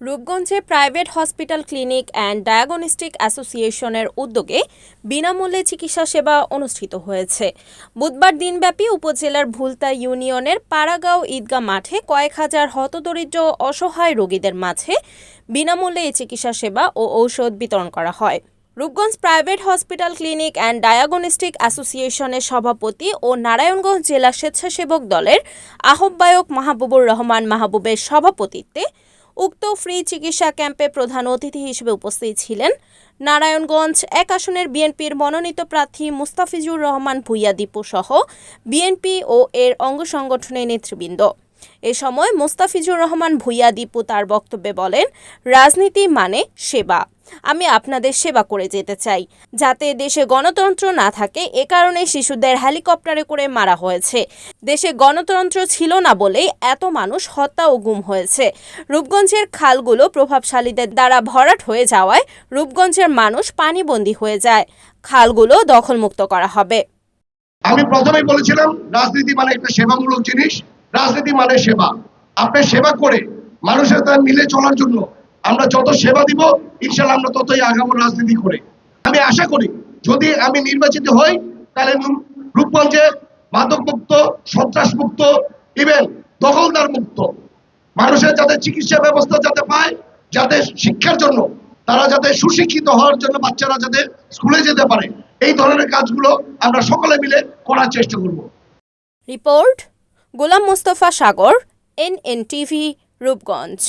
রূপগঞ্জে private hospital clinic and diagnostic অ্যাসোসিয়েশনের উদ্যোগে বিনামূল্যে চিকিৎসা সেবা অনুষ্ঠিত হয়েছে। বুধবার দিনব্যাপী উপজেলার ভুলতা ইউনিয়নের পাড়াগাঁও ঈদগাহ মাঠে কয়েক হাজার হতদরিদ্র অসহায় রোগীদের মাঝে বিনামূল্যে এই চিকিৎসা সেবা ও ঔষধ বিতরণ করা হয়। Rupganj private hospital clinic and diagnostic অ্যাসোসিয়েশনের সভাপতি ও নারায়ণগঞ্জ জেলা স্বেচ্ছাসেবক দলের আহ্বায়ক মাহবুবুর রহমান মাহবুবের সভাপতিত্বে উক্ত ফ্রি চিকিৎসা ক্যাম্পে প্রধান অতিথি হিসেবে উপস্থিত ছিলেন নারায়ণগঞ্জ ১ আসনের বিএনপির মনোনীত প্রার্থী মুস্তাফিজুর রহমান ভূঁইয়া দীপু সহ বিএনপি ও এর অঙ্গ সংগঠনের নেতৃবৃন্দ। এ সময় মুস্তাফিজুর রহমান ভূঁইয়া দীপু তার বক্তব্যে বলেন, রাজনীতি মানে সেবা। আমি আপনাদের সেবা করে যেতে চাই, যাতে দেশে গণতন্ত্র না থাকে। এ কারণে শিশুদের হেলিকপ্টারে করে মারা হয়েছে। দেশে গণতন্ত্র ছিল না বলেই এত মানুষ হত্যা ও গুম হয়েছে। রূপগঞ্জের খালগুলো প্রভাবশালীদের দ্বারা ভরাট হয়ে যাওয়ায় রূপগঞ্জের মানুষ পানিবন্দী হয়ে যায়। খালগুলো দখলমুক্ত করা হবে। আমি প্রথমেই বলেছিলাম, রাজনীতি মানে একটা সেবামূলক জিনিস। রাজনীতি মানে সেবা। আপনি সেবা করে মানুষের সাথে মিলে চলার জন্য আমরা যত সেবা দিব, ইনশাআল্লাহ আমরা ততই আগামী রাজনীতি করে। আমি আশা করি যদি আমি নির্বাচিত হই, তাহলে রূপগঞ্জে মাদক মুক্ত, সন্ত্রাস মুক্ত, ইভেন দখলদার মুক্ত, মানুষের যাতে চিকিৎসা ব্যবস্থা যাতে পায়, যাতে শিক্ষার জন্য তারা যাতে সুশিক্ষিত হওয়ার জন্য বাচ্চারা যাতে স্কুলে যেতে পারে, এই ধরনের কাজগুলো আমরা সকলে মিলে করার চেষ্টা করব। রিপোর্ট গোলাম মোস্তফা সাগর, NNTV, রূপগঞ্জ।